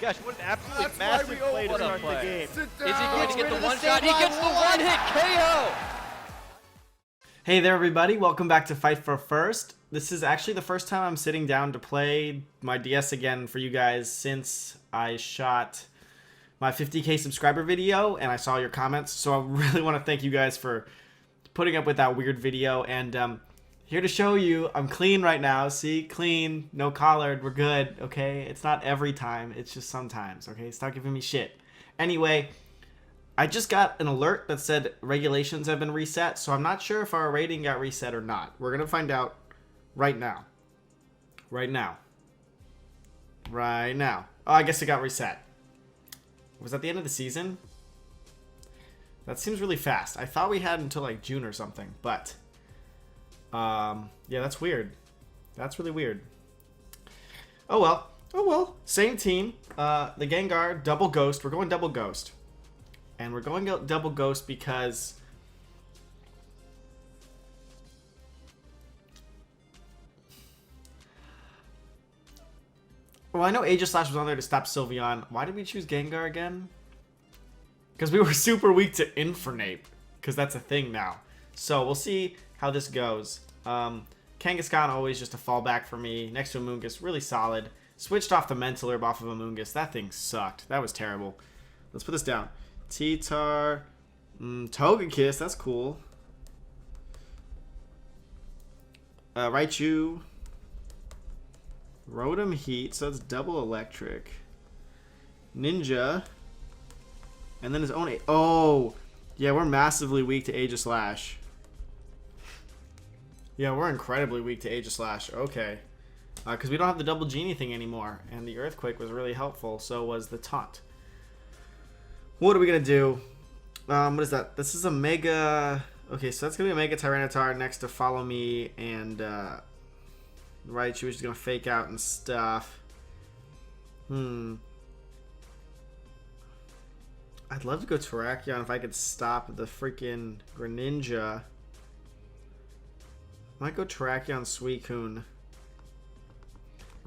Gosh, what an absolutely That's massive why we play to open start up. the game. Is Is he going to get the one shot? He gets the one one-hit KO! Hey there everybody, welcome back to Fight for First. This is actually the first time I'm sitting down to play my DS again for you guys since I shot my 50k subscriber video and I saw your comments. So I really want to thank you guys for putting up with that weird video, and here to show you I'm clean right now. See, clean, no collared, we're good, okay? It's not every time, it's just sometimes, okay? Stop giving me shit. Anyway, I just got an alert that said regulations have been reset, so I'm not sure if our rating got reset or not. We're gonna find out right now. Right now. Right now. Oh, I guess it got reset. Was that the end of the season? That seems really fast. I thought we had until like June or something, but yeah, that's weird. That's really weird. Oh well. Oh well. Same team. The Gengar, double ghost. We're going double ghost. And we're going double ghost because well, I know Aegislash was on there to stop Sylveon. Why did we choose Gengar again? Because we were super weak to Infernape, because that's a thing now. So we'll see how this goes. Kangaskhan always just a fallback for me. Next to Amoonguss, really solid. Switched off the Mental Herb off of Amoonguss. That thing sucked. That was terrible. Let's put this down. T-Tar. Togekiss, that's cool. Raichu. Rotom Heat, so that's double electric. Ninja. And then his own... Oh! Yeah, we're massively weak to Aegislash. Yeah, we're incredibly weak to Aegislash. Okay. Because we don't have the double genie thing anymore. And the Earthquake was really helpful. So was the Taunt. What are we going to do? What is that? This is a Mega... Okay, so that's going to be a Mega Tyranitar next to Follow Me and... Raichu, which is going to fake out and stuff. I'd love to go Terrakion if I could stop the freaking Greninja. Might go Terrakion Suicune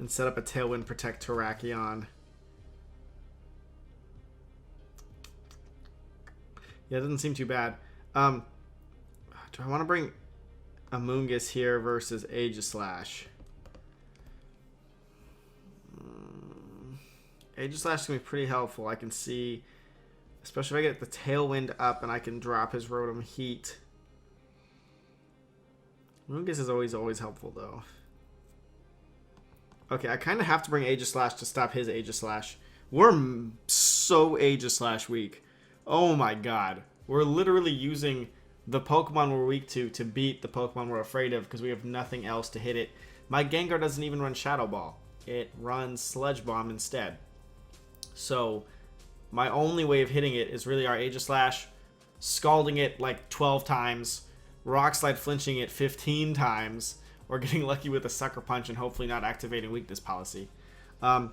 and set up a Tailwind Protect Terrakion. Yeah, it doesn't seem too bad. Do I want to bring Amoonguss here versus Aegislash? Aegislash is going to be pretty helpful. I can see, especially if I get the Tailwind up and I can drop his Rotom Heat. Amoonguss is always helpful, though. Okay, I kind of have to bring Aegislash to stop his Aegislash. We're so Aegislash weak. Oh my god. We're literally using the Pokemon we're weak to beat the Pokemon we're afraid of because we have nothing else to hit it. My Gengar doesn't even run Shadow Ball. It runs Sludge Bomb instead. So my only way of hitting it is really our Aegislash, scalding it like 12 times, Rock Slide flinching it 15 times, or getting lucky with a Sucker Punch and hopefully not activating weakness policy. Raichu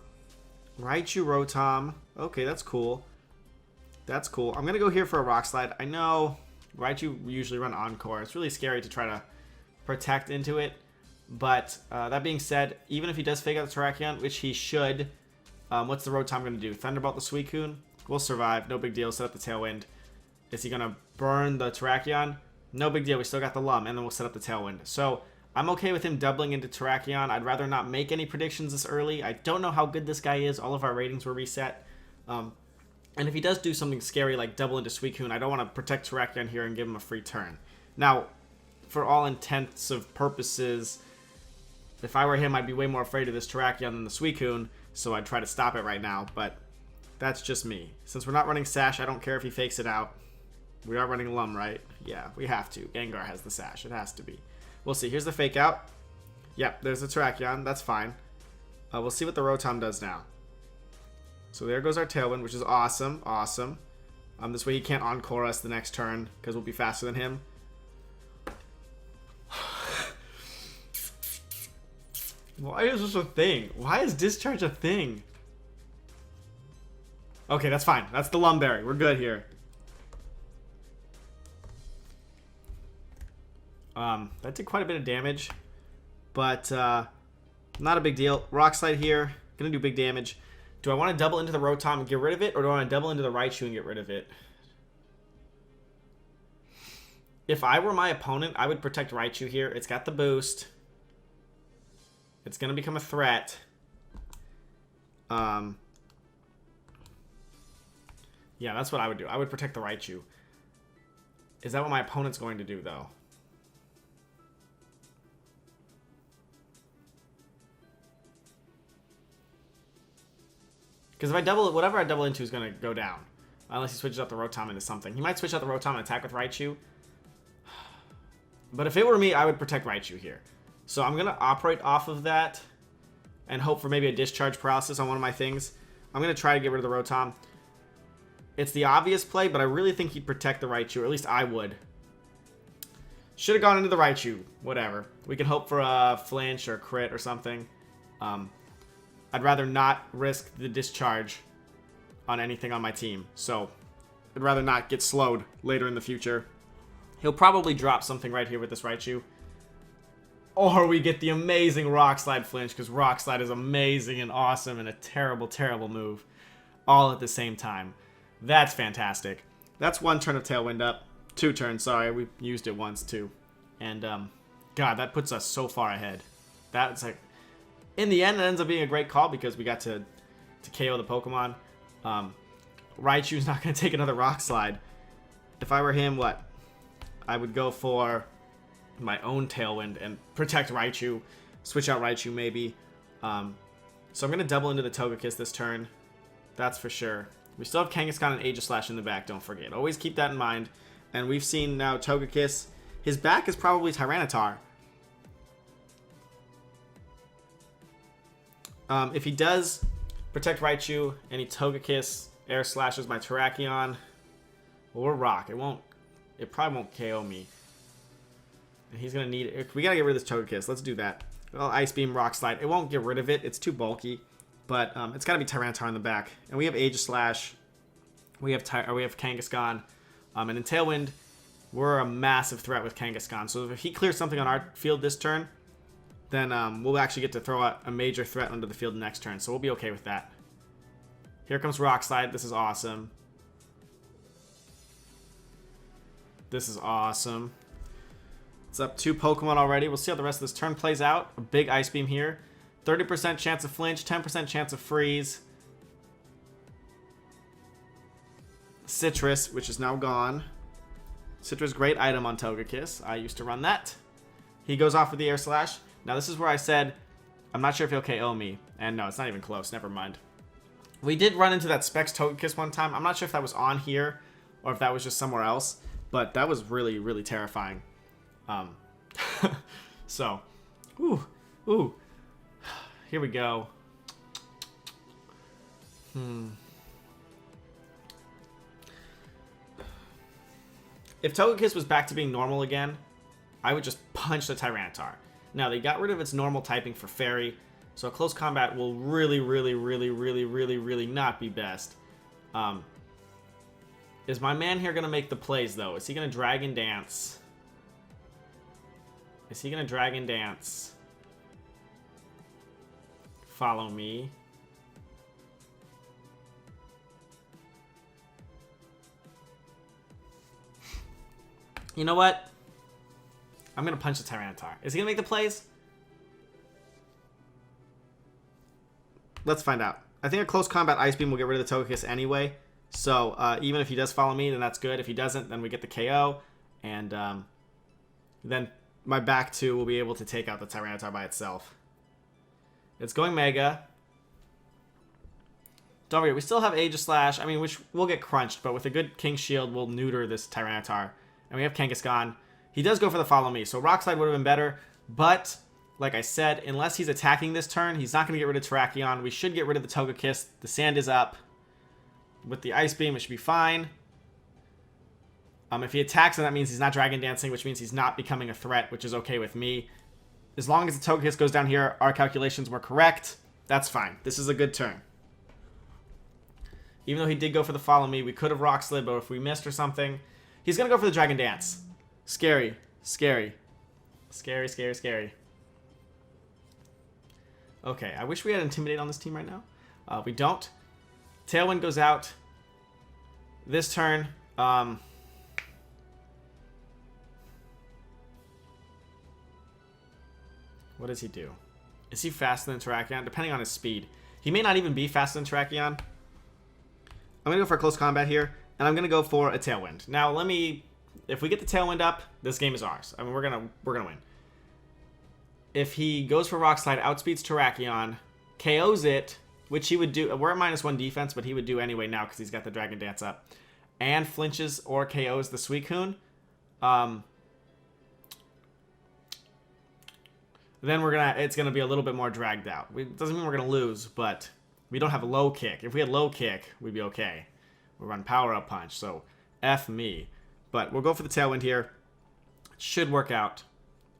Rotom. Okay, that's cool. That's cool. I'm going to go here for a Rock Slide. I know Raichu usually run Encore. It's really scary to try to protect into it. But that being said, even if he does fake out the Terrakion, which he should, what's the Rotom going to do? Thunderbolt the Suicune? We'll survive. No big deal. Set up the Tailwind. Is he going to burn the Terrakion? No big deal. We still got the Lum, and then we'll set up the Tailwind. So I'm okay with him doubling into Terrakion. I'd rather not make any predictions this early. I don't know how good this guy is. All of our ratings were reset. And if he does do something scary like double into Suicune, I don't want to protect Terrakion here and give him a free turn. Now, for all intents of purposes, if I were him, I'd be way more afraid of this Terrakion than the Suicune, so I'd try to stop it right now, but that's just me. Since we're not running Sash, I don't care if he fakes it out. We are running Lum, right? Yeah, we have to. Gengar has the Sash. It has to be. We'll see. Here's the fake out. Yep, there's the Terrakion. That's fine. We'll see what the Rotom does now. So there goes our Tailwind, which is awesome. Awesome. This way he can't Encore us the next turn, because we'll be faster than him. Why is this a thing? Why is Discharge a thing? Okay, that's fine. That's the Lumberry. We're good here. That did quite a bit of damage, but not a big deal. Rock Slide here. Gonna do big damage. Do I want to double into the Rotom and get rid of it, or do I want to double into the Raichu and get rid of it? If I were my opponent, I would protect Raichu here. It's got the boost. It's going to become a threat. Yeah, that's what I would do. I would protect the Raichu. Is that what my opponent's going to do, though? Because if I double it, whatever I double into is going to go down. Unless he switches out the Rotom into something. He might switch out the Rotom and attack with Raichu. But if it were me, I would protect Raichu here. So I'm going to operate off of that and hope for maybe a discharge paralysis on one of my things. I'm going to try to get rid of the Rotom. It's the obvious play, but I really think he'd protect the Raichu, or at least I would. Should have gone into the Raichu. Whatever. We can hope for a flinch or a crit or something. I'd rather not risk the discharge on anything on my team. So I'd rather not get slowed later in the future. He'll probably drop something right here with this Raichu. Or we get the amazing Rock Slide flinch, because Rock Slide is amazing and awesome and a terrible, terrible move. All at the same time. That's fantastic. That's one turn of Tailwind up. 2 turns, sorry. We used it once, too. And, God, that puts us so far ahead. That's like... In the end, it ends up being a great call because we got to KO the Pokemon. Raichu's not going to take another Rock Slide. If I were him, what? I would go for my own Tailwind and protect Raichu. Switch out Raichu, maybe. So I'm going to double into the Togekiss this turn. That's for sure. We still have Kangaskhan and Aegislash in the back, don't forget. Always keep that in mind. And we've seen now Togekiss. His back is probably Tyranitar. If he does protect Raichu and he Togekiss Air Slashes my Terrakion or Rock, it probably won't KO me. And he's gonna need it. We gotta get rid of this Togekiss. Let's do that. Well, Ice Beam, Rock Slide. It won't get rid of it. It's too bulky. But it's gotta be Tyranitar in the back. And we have Aegislash. We have Kangaskhan. And in Tailwind, we're a massive threat with Kangaskhan. So if he clears something on our field this turn, then we'll actually get to throw out a major threat onto the field next turn. So we'll be okay with that. Here comes Rock Slide. This is awesome. This is awesome. It's up 2 Pokemon already. We'll see how the rest of this turn plays out. A big Ice Beam here. 30% chance of flinch, 10% chance of freeze. Citrus, which is now gone. Citrus, great item on Togekiss. I used to run that. He goes off with the Air Slash. Now, this is where I said, I'm not sure if he'll KO me. And no, it's not even close. Never mind. We did run into that Specs Togekiss one time. I'm not sure if that was on here or if that was just somewhere else. But that was really, really terrifying. So, ooh. Here we go. If Togekiss was back to being normal again, I would just punch the Tyranitar. Now, they got rid of its normal typing for Fairy, so close combat will really not be best. Is my man here going to make the plays, though? Is he going to Dragon Dance? Is he going to Dragon Dance? Follow me. You know what? I'm going to punch the Tyranitar. Is he going to make the plays? Let's find out. I think a close combat Ice Beam will get rid of the Togekiss anyway. So even if he does follow me, then that's good. If he doesn't, then we get the KO. And then my back 2 will be able to take out the Tyranitar by itself. It's going Mega. Don't forget, we still have Aegislash. I mean, which will get crunched, but with a good King Shield, we'll neuter this Tyranitar. And we have Kangaskhan. He does go for the Follow Me, so Rock Slide would have been better. But, like I said, unless he's attacking this turn, he's not going to get rid of Terrakion. We should get rid of the Togekiss. The sand is up. With the Ice Beam, it should be fine. If he attacks, then that means he's not Dragon Dancing, which means he's not becoming a threat, which is okay with me. As long as the Togekiss goes down here, our calculations were correct. That's fine. This is a good turn. Even though he did go for the Follow Me, we could have Rock Slid, but if we missed or something... He's going to go for the Dragon Dance. Scary. Scary. Scary. Okay, I wish we had Intimidate on this team right now. We don't. Tailwind goes out this turn. What does he do? Is he faster than Terrakion? Depending on his speed. He may not even be faster than Terrakion. I'm going to go for a close combat here, and I'm going to go for a Tailwind. Now, if we get the Tailwind up, this game is ours. I mean, we're gonna win. If he goes for Rock Slide, outspeeds Terrakion, KOs it, which he would do. We're at -1 defense, but he would do anyway now because he's got the Dragon Dance up, and flinches or KOs the Suicune. Then it's gonna be a little bit more dragged out. It doesn't mean we're gonna lose, but we don't have a low kick. If we had low kick, we'd be okay. We'll run Power Up Punch, so F me. But we'll go for the Tailwind here. It should work out.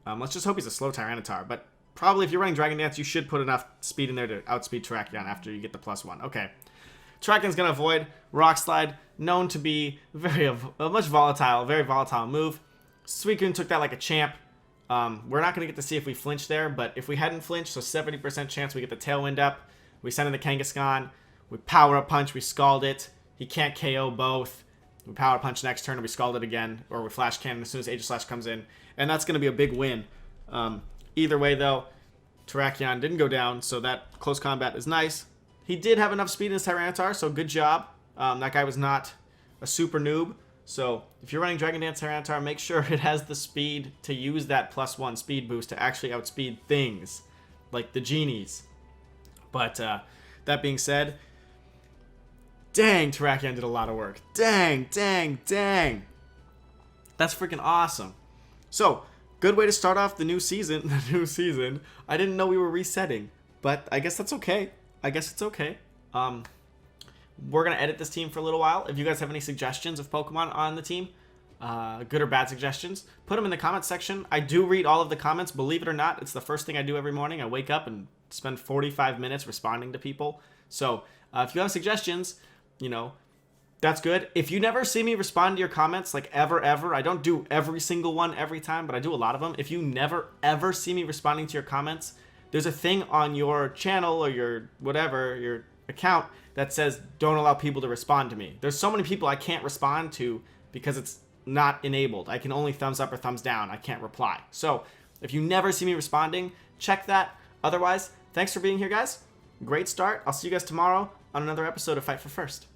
Let's just hope he's a slow Tyranitar. But probably if you're running Dragon Dance, you should put enough speed in there to outspeed Terrakion after you get the +1. Okay. Terrakion's gonna avoid Rock Slide, known to be very volatile move. Suicune took that like a champ. We're not going to get to see if we flinch there, but if we hadn't flinched, so 70% chance we get the Tailwind up. We send in the Kangaskhan. We Power Up Punch. We Scald it. He can't KO both. We Power Punch next turn, and we Scald it again, or we Flash Cannon as soon as Aegislash comes in. And that's going to be a big win. Either way, though, Terrakion didn't go down, so that close combat is nice. He did have enough speed in his Tyranitar, so good job. That guy was not a super noob. So if you're running Dragon Dance Tyranitar, make sure it has the speed to use that +1 speed boost to actually outspeed things like the genies. But that being said, dang, Terrakion did a lot of work. Dang. That's freaking awesome. So, good way to start off the new season. I didn't know we were resetting, but I guess that's okay. It's okay. We're going to edit this team for a little while. If you guys have any suggestions of Pokemon on the team, good or bad suggestions, put them in the comments section. I do read all of the comments, believe it or not. It's the first thing I do every morning. I wake up and spend 45 minutes responding to people. So if you have suggestions, that's good. If you never see me respond to your comments, like ever, I don't do every single one every time, but I do a lot of them. If you never, ever see me responding to your comments, there's a thing on your channel or your account that says don't allow people to respond to me. There's so many people I can't respond to because it's not enabled. I can only thumbs up or thumbs down. I can't reply. So if you never see me responding, check that. Otherwise, thanks for being here, guys. Great start. I'll see you guys tomorrow on another episode of Fight for First.